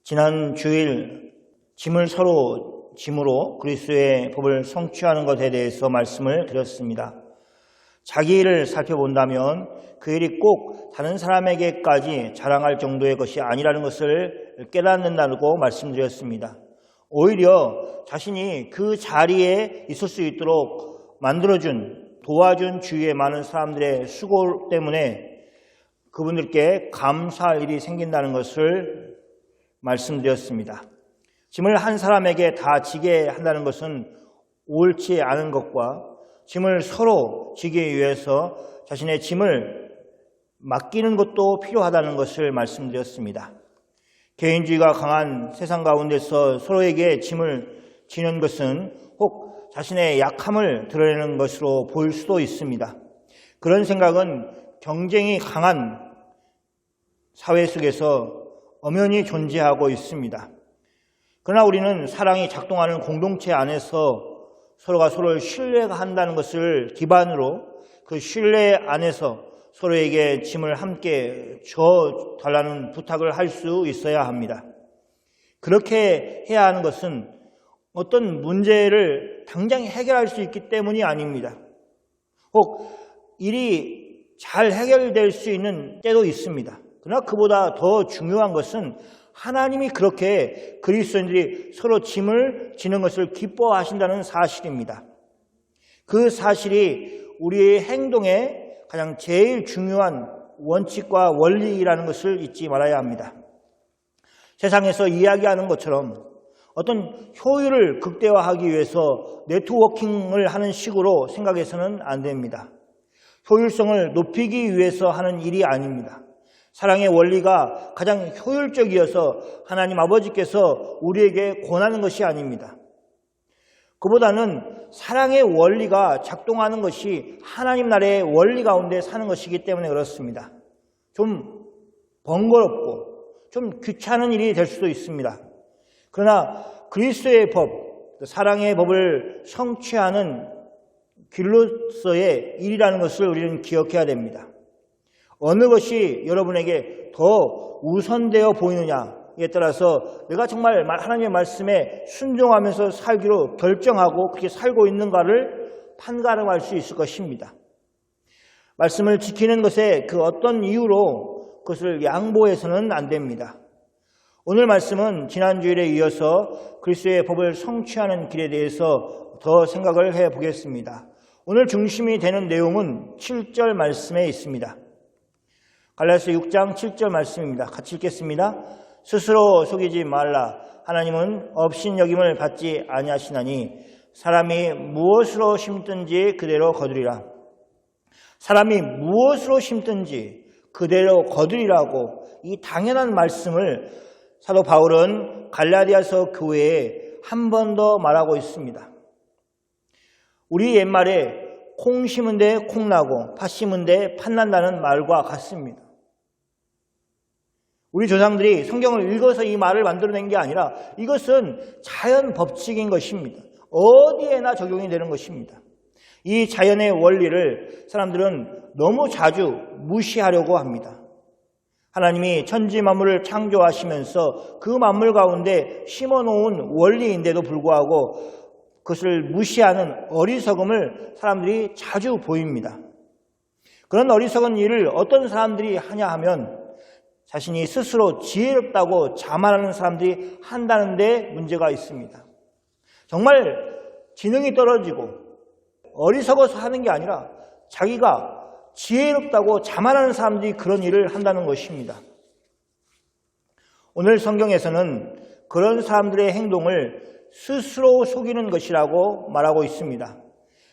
지난 주일 짐을 서로 짐으로 그리스도의 법을 성취하는 것에 대해서 말씀을 드렸습니다. 자기 일을 살펴본다면 그 일이 꼭 다른 사람에게까지 자랑할 정도의 것이 아니라는 것을 깨닫는다고 말씀드렸습니다. 오히려 자신이 그 자리에 있을 수 있도록 만들어준, 도와준 주위의 많은 사람들의 수고 때문에 그분들께 감사할 일이 생긴다는 것을 말씀드렸습니다. 짐을 한 사람에게 다 지게 한다는 것은 옳지 않은 것과 짐을 서로 지기 위해서 자신의 짐을 맡기는 것도 필요하다는 것을 말씀드렸습니다. 개인주의가 강한 세상 가운데서 서로에게 짐을 지는 것은 혹 자신의 약함을 드러내는 것으로 보일 수도 있습니다. 그런 생각은 경쟁이 강한 사회 속에서 엄연히 존재하고 있습니다. 그러나 우리는 사랑이 작동하는 공동체 안에서 서로가 서로를 신뢰한다는 것을 기반으로 그 신뢰 안에서 서로에게 짐을 함께 져달라는 부탁을 할 수 있어야 합니다. 그렇게 해야 하는 것은 어떤 문제를 당장 해결할 수 있기 때문이 아닙니다. 혹 일이 잘 해결될 수 있는 때도 있습니다. 그러나 그보다 더 중요한 것은 하나님이 그렇게 그리스도인들이 서로 짐을 지는 것을 기뻐하신다는 사실입니다. 그 사실이 우리의 행동에 가장 제일 중요한 원칙과 원리라는 것을 잊지 말아야 합니다. 세상에서 이야기하는 것처럼 어떤 효율을 극대화하기 위해서 네트워킹을 하는 식으로 생각해서는 안 됩니다. 효율성을 높이기 위해서 하는 일이 아닙니다. 사랑의 원리가 가장 효율적이어서 하나님 아버지께서 우리에게 권하는 것이 아닙니다. 그보다는 사랑의 원리가 작동하는 것이 하나님 나라의 원리 가운데 사는 것이기 때문에 그렇습니다. 좀 번거롭고 좀 귀찮은 일이 될 수도 있습니다. 그러나 그리스도의 법, 사랑의 법을 성취하는 길로서의 일이라는 것을 우리는 기억해야 됩니다. 어느 것이 여러분에게 더 우선되어 보이느냐에 따라서 내가 정말 하나님의 말씀에 순종하면서 살기로 결정하고 그렇게 살고 있는가를 판가름할 수 있을 것입니다. 말씀을 지키는 것에 그 어떤 이유로 그것을 양보해서는 안 됩니다. 오늘 말씀은 지난 주일에 이어서 그리스도의 법을 성취하는 길에 대해서 더 생각을 해보겠습니다. 오늘 중심이 되는 내용은 7절 말씀에 있습니다. 갈라디아서 6장 7절 말씀입니다. 같이 읽겠습니다. 스스로 속이지 말라. 하나님은 업신여김을 받지 아니하시나니 사람이 무엇으로 심든지 그대로 거두리라. 사람이 무엇으로 심든지 그대로 거두리라고 이 당연한 말씀을 사도 바울은 갈라디아서 교회에 한 번 더 말하고 있습니다. 우리 옛말에 콩 심은 데 콩 나고 팥 심은 데 팥 난다는 말과 같습니다. 우리 조상들이 성경을 읽어서 이 말을 만들어낸 게 아니라 이것은 자연 법칙인 것입니다. 어디에나 적용이 되는 것입니다. 이 자연의 원리를 사람들은 너무 자주 무시하려고 합니다. 하나님이 천지 만물을 창조하시면서 그 만물 가운데 심어놓은 원리인데도 불구하고 그것을 무시하는 어리석음을 사람들이 자주 보입니다. 그런 어리석은 일을 어떤 사람들이 하냐 하면 자신이 스스로 지혜롭다고 자만하는 사람들이 한다는 데 문제가 있습니다. 정말 지능이 떨어지고 어리석어서 하는 게 아니라 자기가 지혜롭다고 자만하는 사람들이 그런 일을 한다는 것입니다. 오늘 성경에서는 그런 사람들의 행동을 스스로 속이는 것이라고 말하고 있습니다.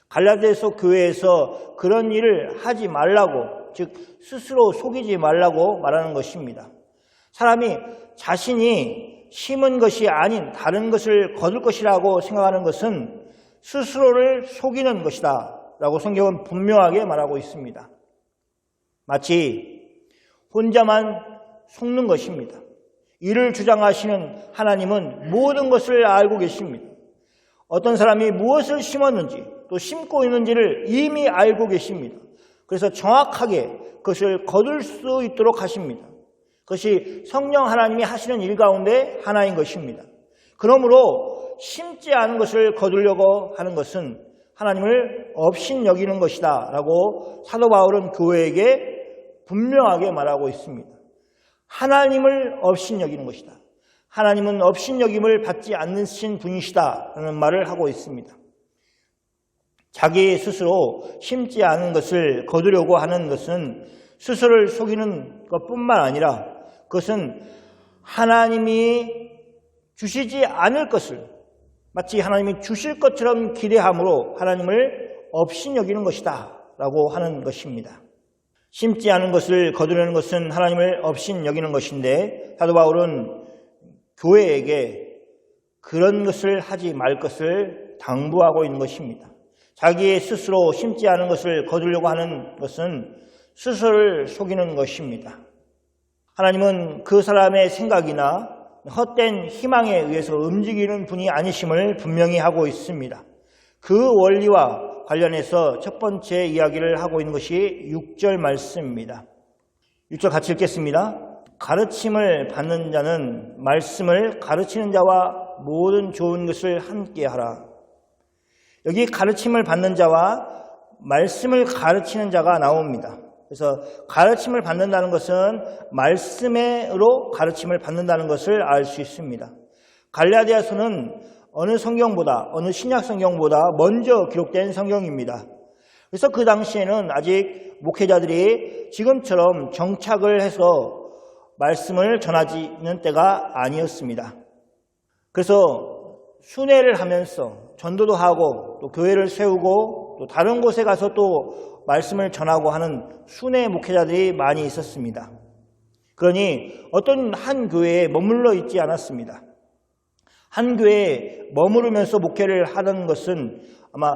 갈라디아서 교회에서 그런 일을 하지 말라고, 즉 스스로 속이지 말라고 말하는 것입니다. 사람이 자신이 심은 것이 아닌 다른 것을 거둘 것이라고 생각하는 것은 스스로를 속이는 것이다 라고 성경은 분명하게 말하고 있습니다. 마치 혼자만 속는 것입니다. 이를 주장하시는 하나님은 모든 것을 알고 계십니다. 어떤 사람이 무엇을 심었는지 또 심고 있는지를 이미 알고 계십니다. 그래서 정확하게 그것을 거둘 수 있도록 하십니다. 그것이 성령 하나님이 하시는 일 가운데 하나인 것입니다. 그러므로 심지 않은 것을 거두려고 하는 것은 하나님을 업신여기는 것이다 라고 사도 바울은 교회에게 분명하게 말하고 있습니다. 하나님을 업신여기는 것이다. 하나님은 업신여김을 받지 않으신 분이시다 라는 말을 하고 있습니다. 자기 스스로 심지 않은 것을 거두려고 하는 것은 스스로를 속이는 것뿐만 아니라 그것은 하나님이 주시지 않을 것을 마치 하나님이 주실 것처럼 기대함으로 하나님을 업신여기는 것이다 라고 하는 것입니다. 심지 않은 것을 거두려는 것은 하나님을 업신여기는 것인데 사도 바울은 교회에게 그런 것을 하지 말 것을 당부하고 있는 것입니다. 자기의 스스로 심지 않은 것을 거두려고 하는 것은 스스로를 속이는 것입니다. 하나님은 그 사람의 생각이나 헛된 희망에 의해서 움직이는 분이 아니심을 분명히 하고 있습니다. 그 원리와 관련해서 첫 번째 이야기를 하고 있는 것이 6절 말씀입니다. 6절 같이 읽겠습니다. 가르침을 받는 자는 말씀을 가르치는 자와 모든 좋은 것을 함께 하라. 여기 가르침을 받는 자와 말씀을 가르치는 자가 나옵니다. 그래서 가르침을 받는다는 것은 말씀으로 가르침을 받는다는 것을 알 수 있습니다. 갈라디아서는 어느 성경보다, 어느 신약 성경보다 먼저 기록된 성경입니다. 그래서 그 당시에는 아직 목회자들이 지금처럼 정착을 해서 말씀을 전하지는 때가 아니었습니다. 그래서 순회를 하면서 전도도 하고 또 교회를 세우고 또 다른 곳에 가서 또 말씀을 전하고 하는 순회 목회자들이 많이 있었습니다. 그러니 어떤 한 교회에 머물러 있지 않았습니다. 한 교회에 머무르면서 목회를 하는 것은 아마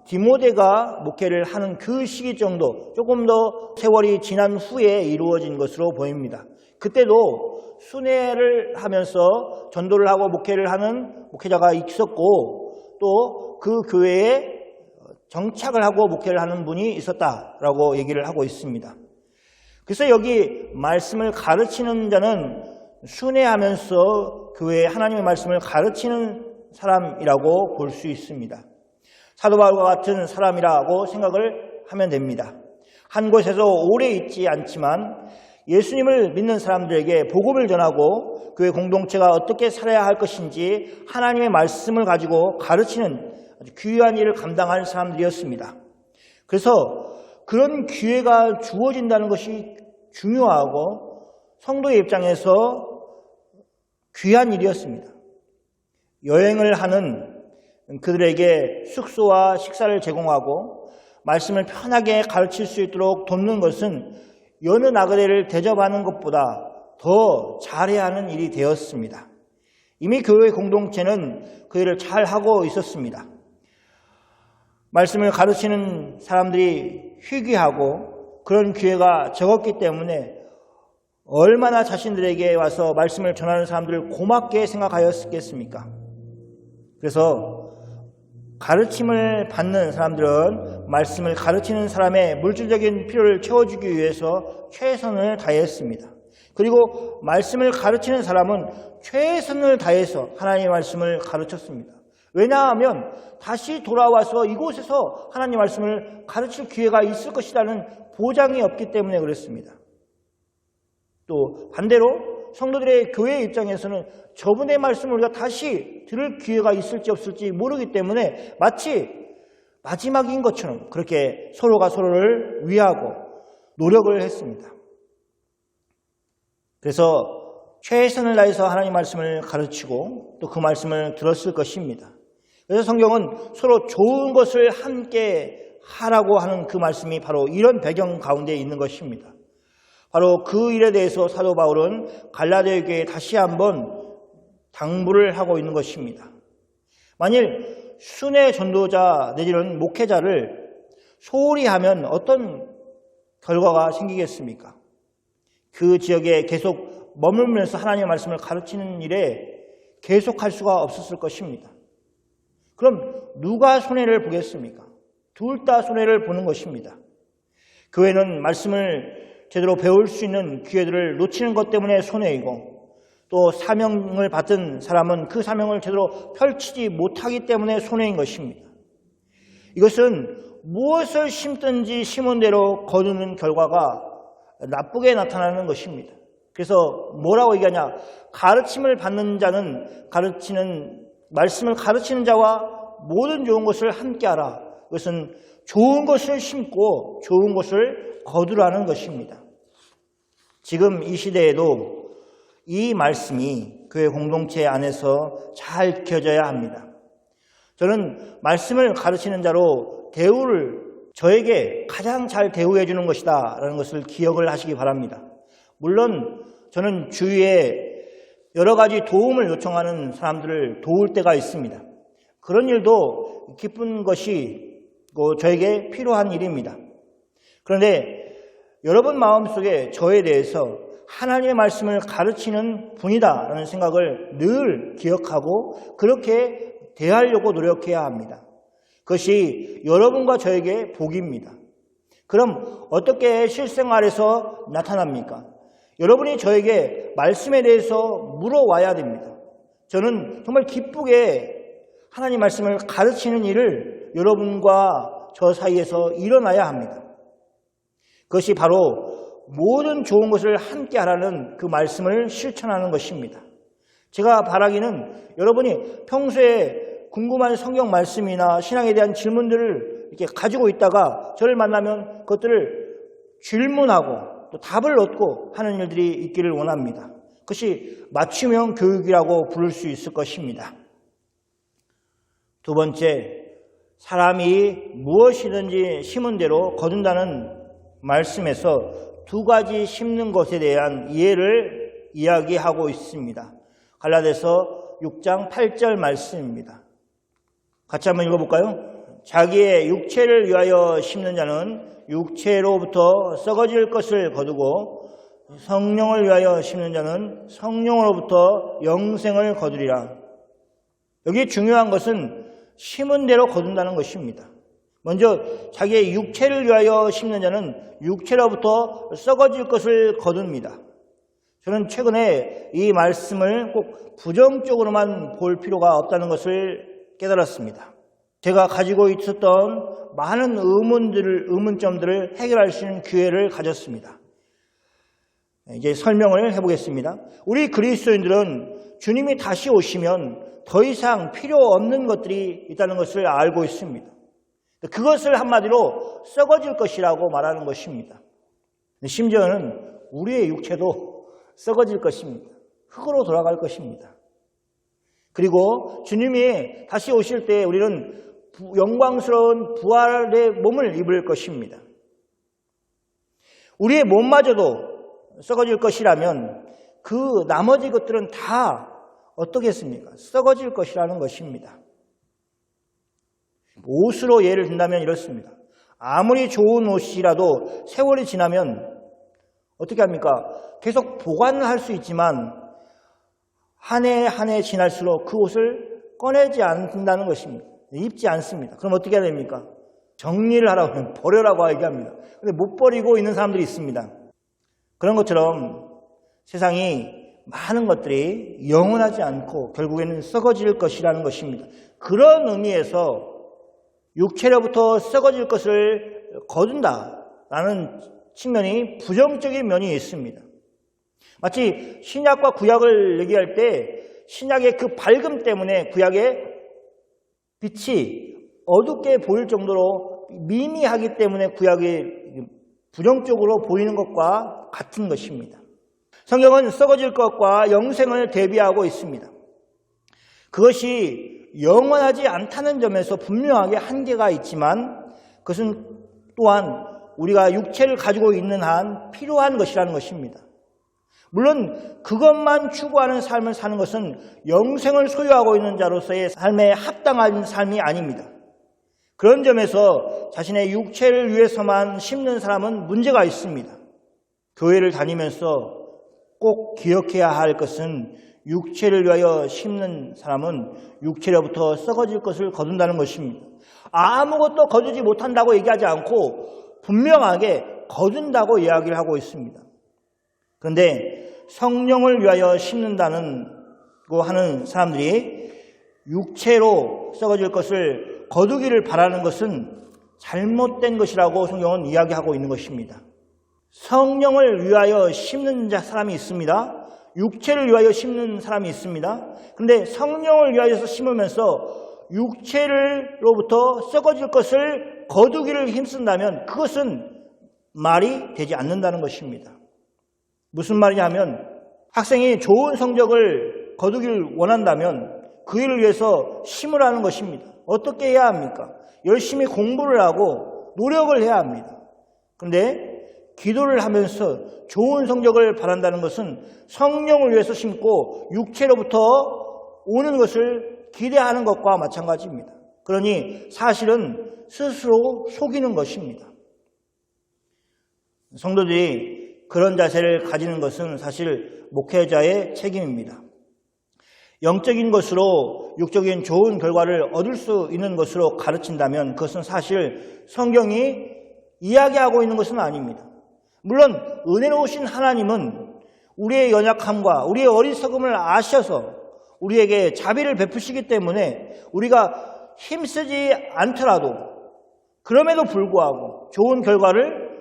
디모데가 목회를 하는 그 시기 정도, 조금 더 세월이 지난 후에 이루어진 것으로 보입니다. 그때도 순회를 하면서 전도를 하고 목회를 하는 목회자가 있었고 또 그 교회에 정착을 하고 목회를 하는 분이 있었다라고 얘기를 하고 있습니다. 그래서 여기 말씀을 가르치는 자는 순회하면서 교회에 하나님의 말씀을 가르치는 사람이라고 볼 수 있습니다. 사도 바울과 같은 사람이라고 생각을 하면 됩니다. 한 곳에서 오래 있지 않지만 예수님을 믿는 사람들에게 복음을 전하고 교회 공동체가 어떻게 살아야 할 것인지 하나님의 말씀을 가지고 가르치는 아주 귀한 일을 감당할 사람들이었습니다. 그래서 그런 기회가 주어진다는 것이 중요하고 성도의 입장에서 귀한 일이었습니다. 여행을 하는 그들에게 숙소와 식사를 제공하고 말씀을 편하게 가르칠 수 있도록 돕는 것은 여느 나그네를 대접하는 것보다 더 잘해야 하는 일이 되었습니다. 이미 교회 공동체는 그 일을 잘하고 있었습니다. 말씀을 가르치는 사람들이 희귀하고 그런 기회가 적었기 때문에 얼마나 자신들에게 와서 말씀을 전하는 사람들을 고맙게 생각하였겠습니까? 그래서 가르침을 받는 사람들은 말씀을 가르치는 사람의 물질적인 필요를 채워주기 위해서 최선을 다했습니다. 그리고 말씀을 가르치는 사람은 최선을 다해서 하나님의 말씀을 가르쳤습니다. 왜냐하면 다시 돌아와서 이곳에서 하나님의 말씀을 가르칠 기회가 있을 것이라는 보장이 없기 때문에 그렇습니다. 또 반대로 성도들의 교회 입장에서는 저분의 말씀을 우리가 다시 들을 기회가 있을지 없을지 모르기 때문에 마치 마지막인 것처럼 그렇게 서로가 서로를 위하고 노력을 했습니다. 그래서 최선을 다해서 하나님 말씀을 가르치고 또 그 말씀을 들었을 것입니다. 그래서 성경은 서로 좋은 것을 함께 하라고 하는 그 말씀이 바로 이런 배경 가운데 있는 것입니다. 바로 그 일에 대해서 사도 바울은 갈라디아 교회에 다시 한번 당부를 하고 있는 것입니다. 만일 순회 전도자 내지는 목회자를 소홀히 하면 어떤 결과가 생기겠습니까? 그 지역에 계속 머물면서 하나님의 말씀을 가르치는 일에 계속할 수가 없었을 것입니다. 그럼 누가 손해를 보겠습니까? 둘 다 손해를 보는 것입니다. 교회는 말씀을 제대로 배울 수 있는 기회들을 놓치는 것 때문에 손해이고, 또 사명을 받은 사람은 그 사명을 제대로 펼치지 못하기 때문에 손해인 것입니다. 이것은 무엇을 심든지 심은 대로 거두는 결과가 나쁘게 나타나는 것입니다. 그래서 뭐라고 얘기하냐? 가르침을 받는 자는 말씀을 가르치는 자와 모든 좋은 것을 함께하라. 그것은 좋은 것을 심고 좋은 것을 거두라는 것입니다. 지금 이 시대에도 이 말씀이 교회 공동체 안에서 잘 지켜져야 합니다. 저는 말씀을 가르치는 자로 저에게 가장 잘 대우해 주는 것이다 라는 것을 기억을 하시기 바랍니다. 물론 저는 주위에 여러 가지 도움을 요청하는 사람들을 도울 때가 있습니다. 그런 일도 기쁜 것이 저에게 필요한 일입니다. 그런데 여러분 마음속에 저에 대해서 하나님의 말씀을 가르치는 분이다라는 생각을 늘 기억하고 그렇게 대하려고 노력해야 합니다. 그것이 여러분과 저에게 복입니다. 그럼 어떻게 실생활에서 나타납니까? 여러분이 저에게 말씀에 대해서 물어와야 됩니다. 저는 정말 기쁘게 하나님 말씀을 가르치는 일을 여러분과 저 사이에서 일어나야 합니다. 그것이 바로 모든 좋은 것을 함께 하라는 그 말씀을 실천하는 것입니다. 제가 바라기는 여러분이 평소에 궁금한 성경 말씀이나 신앙에 대한 질문들을 이렇게 가지고 있다가 저를 만나면 그것들을 질문하고 또 답을 얻고 하는 일들이 있기를 원합니다. 그것이 맞춤형 교육이라고 부를 수 있을 것입니다. 두 번째, 사람이 무엇이든지 심은 대로 거둔다는 말씀에서 두 가지 심는 것에 대한 이해를 이야기하고 있습니다. 갈라디아서 6장 8절 말씀입니다. 같이 한번 읽어볼까요? 자기의 육체를 위하여 심는 자는 육체로부터 썩어질 것을 거두고 성령을 위하여 심는 자는 성령으로부터 영생을 거두리라. 여기 중요한 것은 심은 대로 거둔다는 것입니다. 먼저 자기의 육체를 위하여 심는 자는 육체로부터 썩어질 것을 거둡니다. 저는 최근에 이 말씀을 꼭 부정적으로만 볼 필요가 없다는 것을 깨달았습니다. 제가 가지고 있었던 많은 의문점들을 해결할 수 있는 기회를 가졌습니다. 이제 설명을 해보겠습니다. 우리 그리스도인들은 주님이 다시 오시면 더 이상 필요 없는 것들이 있다는 것을 알고 있습니다. 그것을 한마디로 썩어질 것이라고 말하는 것입니다. 심지어는 우리의 육체도 썩어질 것입니다. 흙으로 돌아갈 것입니다. 그리고 주님이 다시 오실 때 우리는 영광스러운 부활의 몸을 입을 것입니다. 우리의 몸마저도 썩어질 것이라면 그 나머지 것들은 다 어떻겠습니까? 썩어질 것이라는 것입니다. 옷으로 예를 든다면 이렇습니다. 아무리 좋은 옷이라도 세월이 지나면 어떻게 합니까? 계속 보관을 할 수 있지만 한 해 한 해 지날수록 그 옷을 꺼내지 않는다는 것입니다. 입지 않습니다. 그럼 어떻게 해야 됩니까? 정리를 하라고 하면 버려라고 얘기합니다. 그런데 못 버리고 있는 사람들이 있습니다. 그런 것처럼 세상이 많은 것들이 영원하지 않고 결국에는 썩어질 것이라는 것입니다. 그런 의미에서 육체로부터 썩어질 것을 거둔다라는 측면이 부정적인 면이 있습니다. 마치 신약과 구약을 얘기할 때 신약의 그 밝음 때문에 구약의 빛이 어둡게 보일 정도로 미미하기 때문에 구약이 부정적으로 보이는 것과 같은 것입니다. 성경은 썩어질 것과 영생을 대비하고 있습니다. 그것이 영원하지 않다는 점에서 분명하게 한계가 있지만 그것은 또한 우리가 육체를 가지고 있는 한 필요한 것이라는 것입니다. 물론 그것만 추구하는 삶을 사는 것은 영생을 소유하고 있는 자로서의 삶에 합당한 삶이 아닙니다. 그런 점에서 자신의 육체를 위해서만 심는 사람은 문제가 있습니다. 교회를 다니면서 꼭 기억해야 할 것은 육체를 위하여 심는 사람은 육체로부터 썩어질 것을 거둔다는 것입니다. 아무것도 거두지 못한다고 얘기하지 않고 분명하게 거둔다고 이야기를 하고 있습니다. 그런데 성령을 위하여 심는다는 거 하는 사람들이 육체로 썩어질 것을 거두기를 바라는 것은 잘못된 것이라고 성경은 이야기하고 있는 것입니다. 성령을 위하여 심는 사람이 있습니다. 육체를 위하여 심는 사람이 있습니다. 그런데 성령을 위하여서 심으면서 육체로부터 썩어질 것을 거두기를 힘쓴다면 그것은 말이 되지 않는다는 것입니다. 무슨 말이냐면 학생이 좋은 성적을 거두기를 원한다면 그 일을 위해서 심으라는 것입니다. 어떻게 해야 합니까? 열심히 공부를 하고 노력을 해야 합니다. 그런데 기도를 하면서 좋은 성적을 바란다는 것은 성령을 위해서 심고 육체로부터 오는 것을 기대하는 것과 마찬가지입니다. 그러니 사실은 스스로 속이는 것입니다. 성도들이 그런 자세를 가지는 것은 사실 목회자의 책임입니다. 영적인 것으로 육적인 좋은 결과를 얻을 수 있는 것으로 가르친다면 그것은 사실 성경이 이야기하고 있는 것은 아닙니다. 물론 은혜로우신 하나님은 우리의 연약함과 우리의 어리석음을 아셔서 우리에게 자비를 베푸시기 때문에 우리가 힘쓰지 않더라도 그럼에도 불구하고 좋은 결과를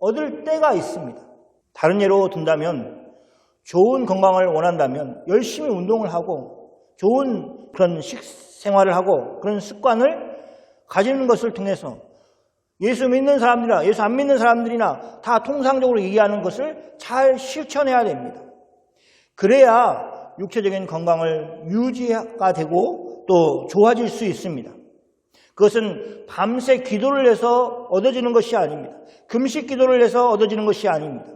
얻을 때가 있습니다. 다른 예로 든다면 좋은 건강을 원한다면 열심히 운동을 하고 좋은 그런 식생활을 하고 그런 습관을 가지는 것을 통해서 예수 믿는 사람들이나 예수 안 믿는 사람들이나 다 통상적으로 얘기하는 것을 잘 실천해야 됩니다. 그래야 육체적인 건강을 유지가 되고 또 좋아질 수 있습니다. 그것은 밤새 기도를 해서 얻어지는 것이 아닙니다. 금식 기도를 해서 얻어지는 것이 아닙니다.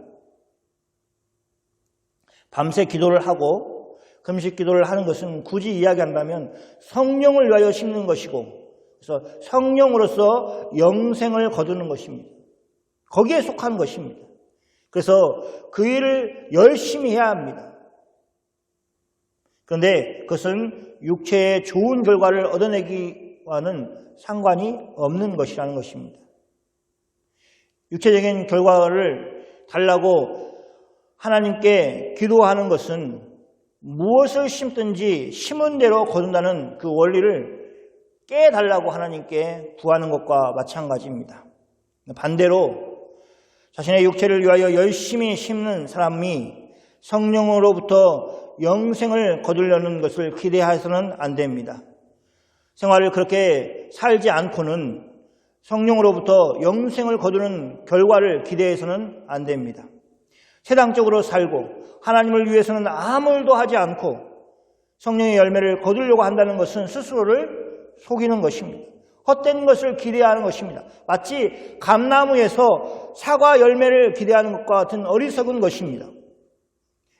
밤새 기도를 하고 금식 기도를 하는 것은 굳이 이야기한다면 성령을 위하여 심는 것이고 그래서 성령으로서 영생을 거두는 것입니다. 거기에 속한 것입니다. 그래서 그 일을 열심히 해야 합니다. 그런데 그것은 육체의 좋은 결과를 얻어내기와는 상관이 없는 것이라는 것입니다. 육체적인 결과를 달라고 하나님께 기도하는 것은 무엇을 심든지 심은 대로 거둔다는 그 원리를 깨달라고 하나님께 구하는 것과 마찬가지입니다. 반대로 자신의 육체를 위하여 열심히 심는 사람이 성령으로부터 영생을 거두려는 것을 기대해서는 안 됩니다. 생활을 그렇게 살지 않고는 성령으로부터 영생을 거두는 결과를 기대해서는 안 됩니다. 세상적으로 살고 하나님을 위해서는 아무 일도 하지 않고 성령의 열매를 거두려고 한다는 것은 스스로를 속이는 것입니다. 헛된 것을 기대하는 것입니다. 마치 감나무에서 사과 열매를 기대하는 것과 같은 어리석은 것입니다.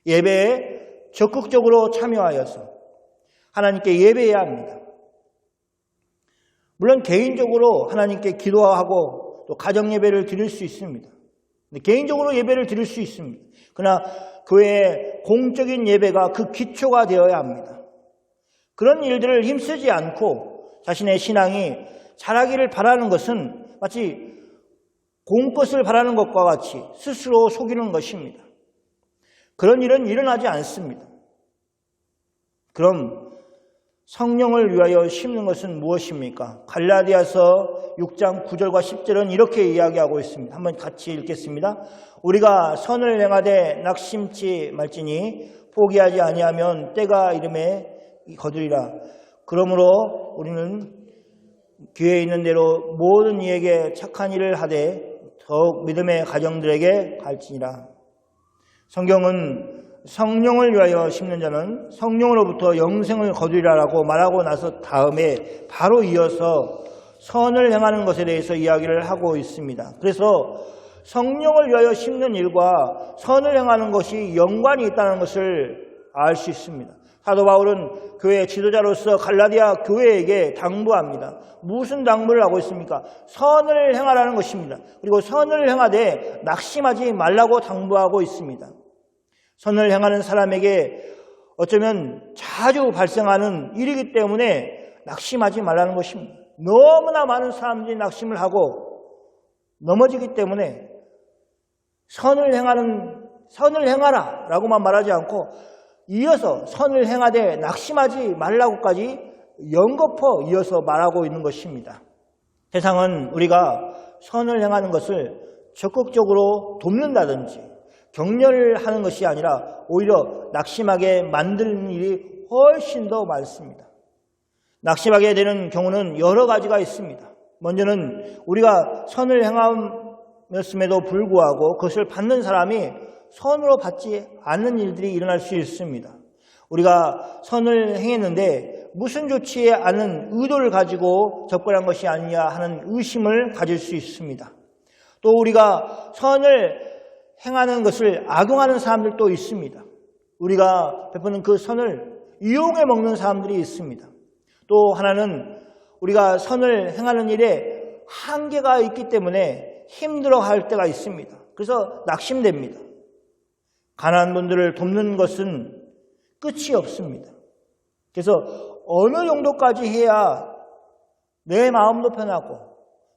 예배에 적극적으로 참여하여서 하나님께 예배해야 합니다. 물론 개인적으로 하나님께 기도하고 또 가정 예배를 드릴 수 있습니다. 개인적으로 예배를 드릴 수 있습니다. 그러나 교회의 공적인 예배가 그 기초가 되어야 합니다. 그런 일들을 힘쓰지 않고 자신의 신앙이 자라기를 바라는 것은 마치 공것을 바라는 것과 같이 스스로 속이는 것입니다. 그런 일은 일어나지 않습니다. 그럼 성령을 위하여 심는 것은 무엇입니까? 갈라디아서 6장 9절과 10절은 이렇게 이야기하고 있습니다. 한번 같이 읽겠습니다. 우리가 선을 행하되 낙심치 말지니 포기하지 아니하면 때가 이름에 거두리라. 그러므로 우리는 기회 있는 대로 모든 이에게 착한 일을 하되 더욱 믿음의 가정들에게 갈지니라. 성경은 성령을 위하여 심는 자는 성령으로부터 영생을 거두리라라고 말하고 나서 다음에 바로 이어서 선을 행하는 것에 대해서 이야기를 하고 있습니다. 그래서 성령을 위하여 심는 일과 선을 행하는 것이 연관이 있다는 것을 알 수 있습니다. 사도 바울은 교회 지도자로서 갈라디아 교회에게 당부합니다. 무슨 당부를 하고 있습니까? 선을 행하라는 것입니다. 그리고 선을 행하되 낙심하지 말라고 당부하고 있습니다. 선을 행하는 사람에게 어쩌면 자주 발생하는 일이기 때문에 낙심하지 말라는 것입니다. 너무나 많은 사람들이 낙심을 하고 넘어지기 때문에 선을 행하라 라고만 말하지 않고 이어서 선을 행하되 낙심하지 말라고까지 연거푸 이어서 말하고 있는 것입니다. 세상은 우리가 선을 행하는 것을 적극적으로 돕는다든지 격려를 하는 것이 아니라 오히려 낙심하게 만드는 일이 훨씬 더 많습니다. 낙심하게 되는 경우는 여러 가지가 있습니다. 먼저는 우리가 선을 행함에도 불구하고 그것을 받는 사람이 선으로 받지 않는 일들이 일어날 수 있습니다. 우리가 선을 행했는데 무슨 좋지 않은 의도를 가지고 접근한 것이 아니냐 하는 의심을 가질 수 있습니다. 또 우리가 선을 행하는 것을 악용하는 사람들도 있습니다. 우리가 베푸는 그 선을 이용해 먹는 사람들이 있습니다. 또 하나는 우리가 선을 행하는 일에 한계가 있기 때문에 힘들어할 때가 있습니다. 그래서 낙심됩니다. 가난한 분들을 돕는 것은 끝이 없습니다. 그래서 어느 정도까지 해야 내 마음도 편하고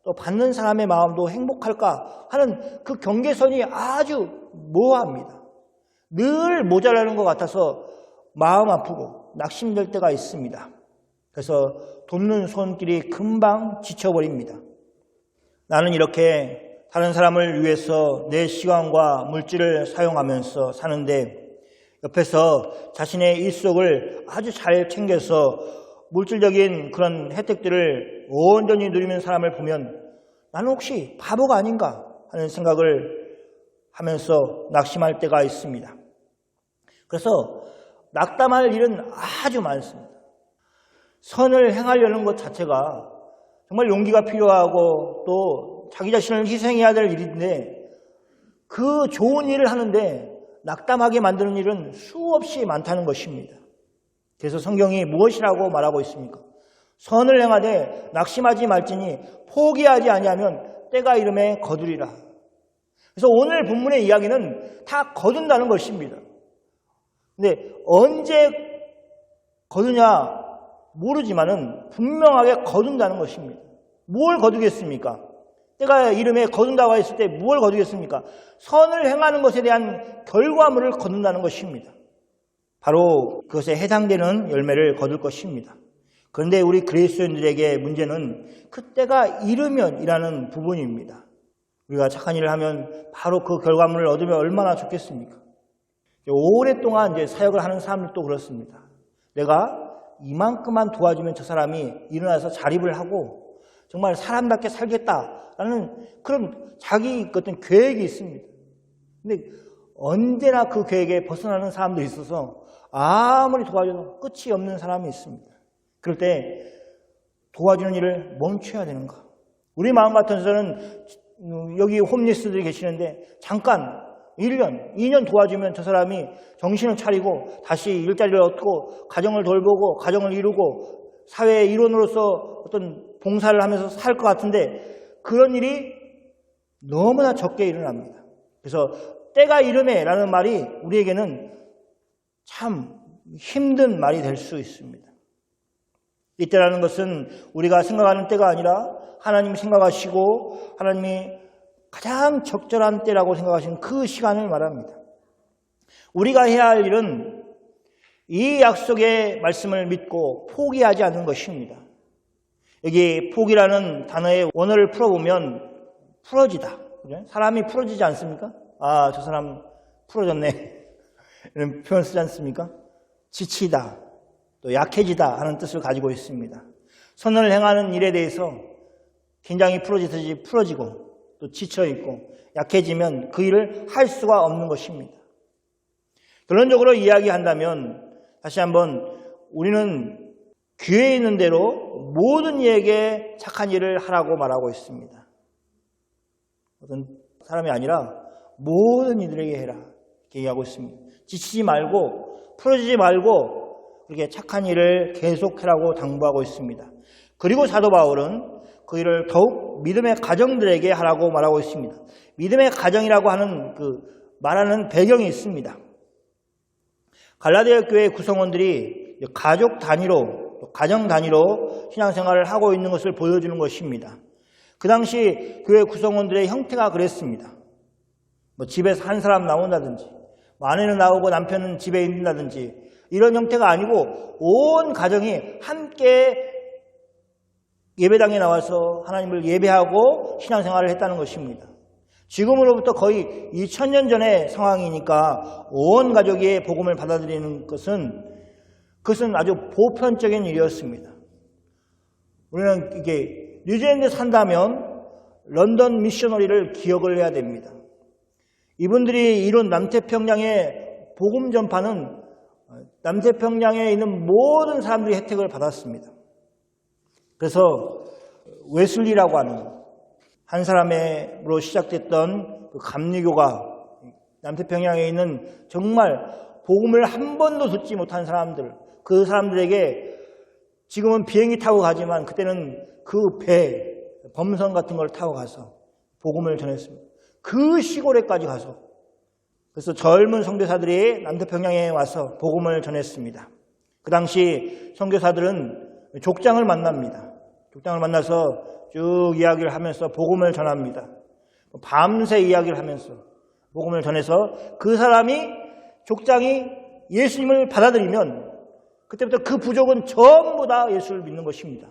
또 받는 사람의 마음도 행복할까 하는 그 경계선이 아주 모호합니다. 늘 모자라는 것 같아서 마음 아프고 낙심될 때가 있습니다. 그래서 돕는 손길이 금방 지쳐버립니다. 나는 이렇게 다른 사람을 위해서 내 시간과 물질을 사용하면서 사는데 옆에서 자신의 일속을 아주 잘 챙겨서 물질적인 그런 혜택들을 온전히 누리는 사람을 보면 나는 혹시 바보가 아닌가 하는 생각을 하면서 낙심할 때가 있습니다. 그래서 낙담할 일은 아주 많습니다. 선을 행하려는 것 자체가 정말 용기가 필요하고 또 자기 자신을 희생해야 될 일인데 그 좋은 일을 하는데 낙담하게 만드는 일은 수없이 많다는 것입니다. 그래서 성경이 무엇이라고 말하고 있습니까? 선을 행하되 낙심하지 말지니 포기하지 아니하면 때가 이름에 거두리라. 그래서 오늘 본문의 이야기는 다 거둔다는 것입니다. 근데 언제 거두냐 모르지만은 분명하게 거둔다는 것입니다. 뭘 거두겠습니까? 때가 이름에 거둔다고 했을 때 무엇을 거두겠습니까? 선을 행하는 것에 대한 결과물을 거둔다는 것입니다. 바로 그것에 해당되는 열매를 거둘 것입니다. 그런데 우리 그리스도인들에게 문제는 그때가 이르면이라는 부분입니다. 우리가 착한 일을 하면 바로 그 결과물을 얻으면 얼마나 좋겠습니까? 오랫동안 이제 사역을 하는 사람들도 그렇습니다. 내가 이만큼만 도와주면 저 사람이 일어나서 자립을 하고 정말 사람답게 살겠다라는 그런 자기 어떤 계획이 있습니다. 근데 언제나 그 계획에 벗어나는 사람들이 있어서 아무리 도와줘도 끝이 없는 사람이 있습니다. 그럴 때 도와주는 일을 멈춰야 되는가? 우리 마음 같아서는 여기 홈리스들이 계시는데 잠깐 1년, 2년 도와주면 저 사람이 정신을 차리고 다시 일자리를 얻고 가정을 돌보고 가정을 이루고 사회의 일원으로서 어떤 봉사를 하면서 살 것 같은데 그런 일이 너무나 적게 일어납니다. 그래서 때가 이르매 라는 말이 우리에게는 참 힘든 말이 될 수 있습니다. 이때라는 것은 우리가 생각하는 때가 아니라 하나님이 생각하시고 하나님이 가장 적절한 때라고 생각하시는 그 시간을 말합니다. 우리가 해야 할 일은 이 약속의 말씀을 믿고 포기하지 않는 것입니다. 여기 포기라는 단어의 원어를 풀어보면 풀어지다. 사람이 풀어지지 않습니까? 아, 저 사람 풀어졌네. 이런 표현 쓰지 않습니까? 지치다, 또 약해지다 하는 뜻을 가지고 있습니다. 선을 행하는 일에 대해서 긴장이 풀어지듯이 풀어지고 또 지쳐있고 약해지면 그 일을 할 수가 없는 것입니다. 결론적으로 이야기한다면 다시 한번 우리는 기회 있는 대로 모든 이에게 착한 일을 하라고 말하고 있습니다. 어떤 사람이 아니라 모든 이들에게 해라 이렇게 얘기하고 있습니다. 지치지 말고 풀어지지 말고 그렇게 착한 일을 계속해라고 당부하고 있습니다. 그리고 사도 바울은 그 일을 더욱 믿음의 가정들에게 하라고 말하고 있습니다. 믿음의 가정이라고 하는 그 말하는 배경이 있습니다. 갈라디아 교회 구성원들이 가족 단위로, 가정 단위로 신앙생활을 하고 있는 것을 보여주는 것입니다. 그 당시 교회 구성원들의 형태가 그랬습니다. 집에서 한 사람 나온다든지, 아내는 나오고 남편은 집에 있는다든지, 이런 형태가 아니고 온 가정이 함께 예배당에 나와서 하나님을 예배하고 신앙생활을 했다는 것입니다. 지금으로부터 거의 2000년 전의 상황이니까 온 가족이 복음을 받아들이는 그것은 아주 보편적인 일이었습니다. 우리는 이게 뉴질랜드에 산다면 런던 미셔너리를 기억을 해야 됩니다. 이분들이 이룬 남태평양의 복음 전파는 남태평양에 있는 모든 사람들이 혜택을 받았습니다. 그래서 웨슬리라고 하는 한 사람으로 시작됐던 그 감리교가 남태평양에 있는 정말 복음을 한 번도 듣지 못한 사람들, 그 사람들에게 지금은 비행기 타고 가지만 그때는 그 배, 범선 같은 걸 타고 가서 복음을 전했습니다. 그 시골에까지 가서. 그래서 젊은 선교사들이 남태평양에 와서 복음을 전했습니다. 그 당시 선교사들은 족장을 만납니다. 족장을 만나서 쭉 이야기를 하면서 복음을 전합니다. 밤새 이야기를 하면서 복음을 전해서 그 사람이, 족장이 예수님을 받아들이면 그때부터 그 부족은 전부 다 예수를 믿는 것입니다.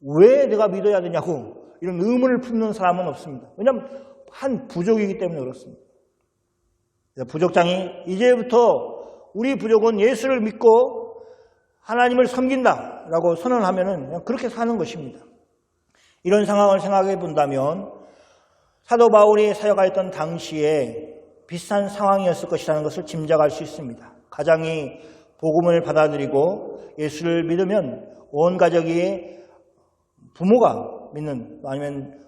왜 내가 믿어야 되냐고 이런 의문을 품는 사람은 없습니다. 왜냐하면 한 부족이기 때문에 그렇습니다. 부족장이 이제부터 우리 부족은 예수를 믿고 하나님을 섬긴다라고 선언하면은 그냥 그렇게 사는 것입니다. 이런 상황을 생각해 본다면 사도 바울이 사역하였던 당시에 비슷한 상황이었을 것이라는 것을 짐작할 수 있습니다. 가장이 복음을 받아들이고 예수를 믿으면 온 가족이 부모가 믿는, 아니면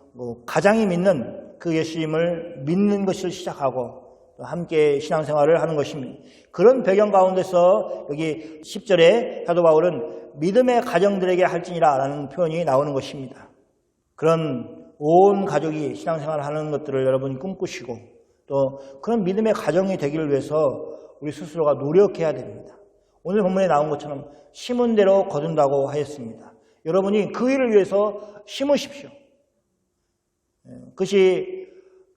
가장이 믿는 그 예수님을 믿는 것을 시작하고 함께 신앙생활을 하는 것입니다. 그런 배경 가운데서 여기 10절에 사도 바울은 믿음의 가정들에게 할지니라 라는 표현이 나오는 것입니다. 그런 온 가족이 신앙생활을 하는 것들을 여러분이 꿈꾸시고 또 그런 믿음의 가정이 되기를 위해서 우리 스스로가 노력해야 됩니다. 오늘 본문에 나온 것처럼 심은 대로 거둔다고 하였습니다. 여러분이 그 일을 위해서 심으십시오. 그것이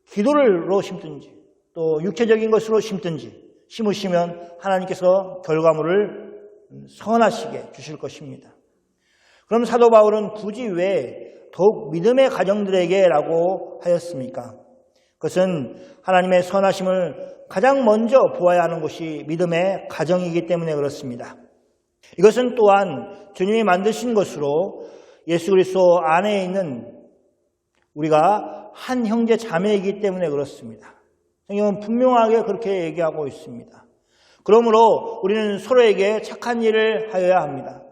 기도로 심든지 또 육체적인 것으로 심든지 심으시면 하나님께서 결과물을 선하시게 주실 것입니다. 그럼 사도 바울은 굳이 왜 더욱 믿음의 가정들에게라고 하였습니까? 그것은 하나님의 선하심을 가장 먼저 보아야 하는 것이 믿음의 가정이기 때문에 그렇습니다. 이것은 또한 주님이 만드신 것으로 예수 그리스도 안에 있는 우리가 한 형제 자매이기 때문에 그렇습니다. 성경은 분명하게 그렇게 얘기하고 있습니다. 그러므로 우리는 서로에게 착한 일을 하여야 합니다.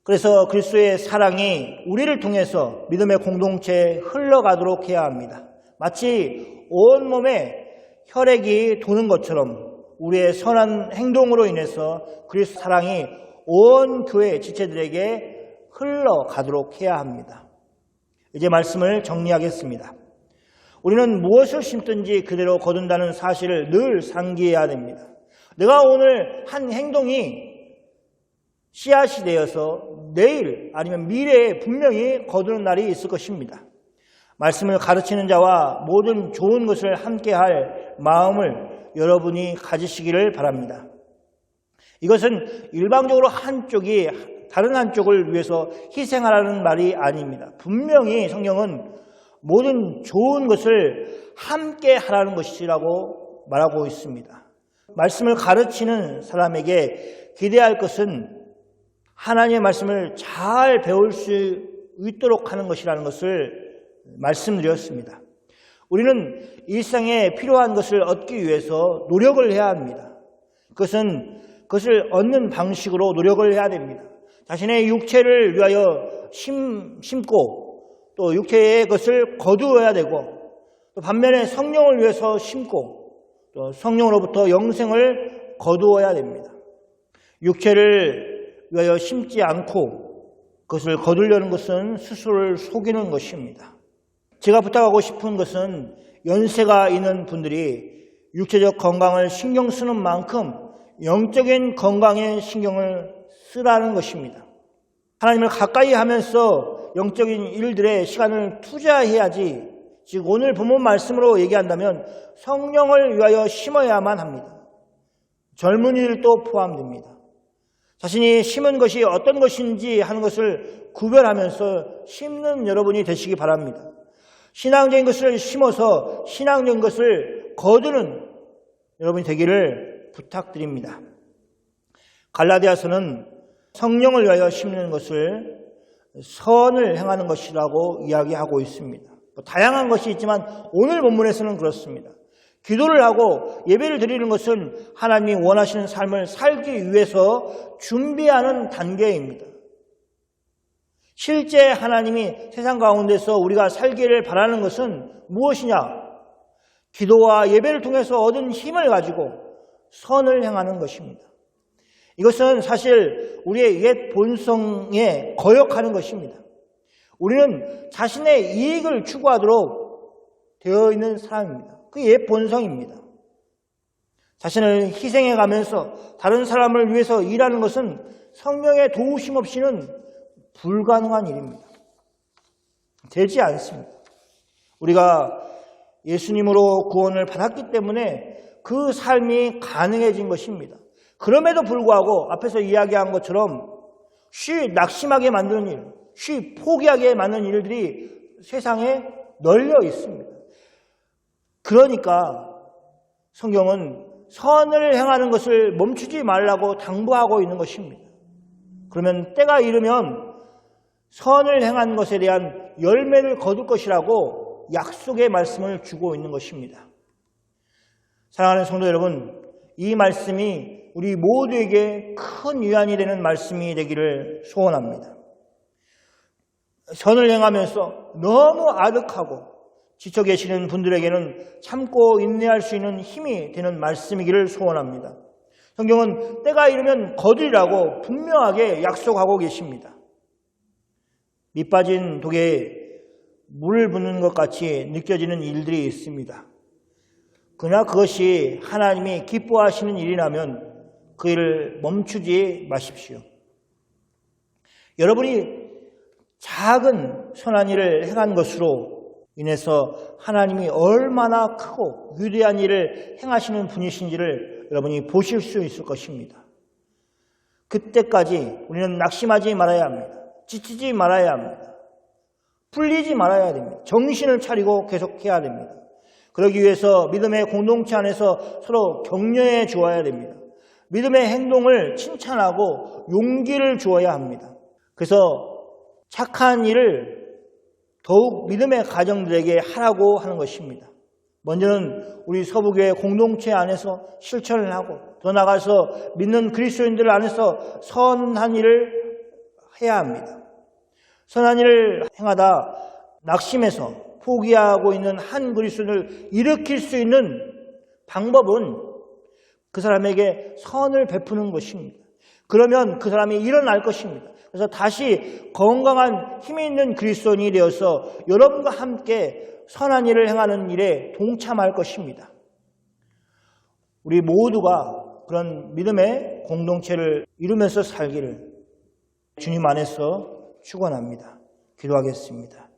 그래서 그리스도의 사랑이 우리를 통해서 믿음의 공동체에 흘러가도록 해야 합니다. 마치 온몸에 혈액이 도는 것처럼 우리의 선한 행동으로 인해서 그리스도 사랑이 온 교회 지체들에게 흘러가도록 해야 합니다. 이제 말씀을 정리하겠습니다. 우리는 무엇을 심든지 그대로 거둔다는 사실을 늘 상기해야 됩니다. 내가 오늘 한 행동이 씨앗이 되어서 내일 아니면 미래에 분명히 거두는 날이 있을 것입니다. 말씀을 가르치는 자와 모든 좋은 것을 함께할 마음을 여러분이 가지시기를 바랍니다. 이것은 일방적으로 한쪽이 다른 한쪽을 위해서 희생하라는 말이 아닙니다. 분명히 성경은 모든 좋은 것을 함께 하라는 것이라고 말하고 있습니다. 말씀을 가르치는 사람에게 기대할 것은 하나님의 말씀을 잘 배울 수 있도록 하는 것이라는 것을 말씀드렸습니다. 우리는 일상에 필요한 것을 얻기 위해서 노력을 해야 합니다. 그것을 얻는 방식으로 노력을 해야 됩니다. 자신의 육체를 위하여 심고 또 육체의 것을 거두어야 되고 또 반면에 성령을 위해서 심고 또 성령으로부터 영생을 거두어야 됩니다. 육체를 위하여 심지 않고 그것을 거두려는 것은 스스로를 속이는 것입니다. 제가 부탁하고 싶은 것은 연세가 있는 분들이 육체적 건강을 신경 쓰는 만큼 영적인 건강에 신경을 쓰라는 것입니다. 하나님을 가까이 하면서 영적인 일들에 시간을 투자해야지 즉 오늘 본문 말씀으로 얘기한다면 성령을 위하여 심어야만 합니다. 젊은이들도 포함됩니다. 자신이 심은 것이 어떤 것인지 하는 것을 구별하면서 심는 여러분이 되시기 바랍니다. 신앙적인 것을 심어서 신앙적인 것을 거두는 여러분이 되기를 부탁드립니다. 갈라디아서는 성령을 위하여 심는 것을 선을 행하는 것이라고 이야기하고 있습니다. 다양한 것이 있지만 오늘 본문에서는 그렇습니다. 기도를 하고 예배를 드리는 것은 하나님이 원하시는 삶을 살기 위해서 준비하는 단계입니다. 실제 하나님이 세상 가운데서 우리가 살기를 바라는 것은 무엇이냐? 기도와 예배를 통해서 얻은 힘을 가지고 선을 행하는 것입니다. 이것은 사실 우리의 옛 본성에 거역하는 것입니다. 우리는 자신의 이익을 추구하도록 되어 있는 사람입니다. 그 옛 본성입니다. 자신을 희생해 가면서 다른 사람을 위해서 일하는 것은 성령의 도우심 없이는 불가능한 일입니다. 되지 않습니다. 우리가 예수님으로 구원을 받았기 때문에 그 삶이 가능해진 것입니다. 그럼에도 불구하고 앞에서 이야기한 것처럼 쉬 낙심하게 만드는 일, 쉬 포기하게 만드는 일들이 세상에 널려 있습니다. 그러니까 성경은 선을 행하는 것을 멈추지 말라고 당부하고 있는 것입니다. 그러면 때가 이르면 선을 행한 것에 대한 열매를 거둘 것이라고 약속의 말씀을 주고 있는 것입니다. 사랑하는 성도 여러분, 이 말씀이 우리 모두에게 큰 위안이 되는 말씀이 되기를 소원합니다. 선을 행하면서 너무 아득하고 지쳐 계시는 분들에게는 참고 인내할 수 있는 힘이 되는 말씀이기를 소원합니다. 성경은 때가 이르면 거두리라고 분명하게 약속하고 계십니다. 밑 빠진 독에 물을 붓는 것 같이 느껴지는 일들이 있습니다. 그러나 그것이 하나님이 기뻐하시는 일이라면 그 일을 멈추지 마십시오. 여러분이 작은 선한 일을 행한 것으로 인해서 하나님이 얼마나 크고 위대한 일을 행하시는 분이신지를 여러분이 보실 수 있을 것입니다. 그때까지 우리는 낙심하지 말아야 합니다. 지치지 말아야 합니다. 풀리지 말아야 됩니다. 정신을 차리고 계속해야 됩니다. 그러기 위해서 믿음의 공동체 안에서 서로 격려해 주어야 됩니다. 믿음의 행동을 칭찬하고 용기를 주어야 합니다. 그래서 착한 일을 더욱 믿음의 가정들에게 하라고 하는 것입니다. 먼저는 우리 서부교회 공동체 안에서 실천을 하고 더 나아가서 믿는 그리스도인들 안에서 선한 일을 해야 합니다. 선한 일을 행하다 낙심해서 포기하고 있는 한 그리스도인을 일으킬 수 있는 방법은 그 사람에게 선을 베푸는 것입니다. 그러면 그 사람이 일어날 것입니다. 그래서 다시 건강한 힘이 있는 그리스도인이 되어서 여러분과 함께 선한 일을 행하는 일에 동참할 것입니다. 우리 모두가 그런 믿음의 공동체를 이루면서 살기를 주님 안에서 축원합니다. 기도하겠습니다.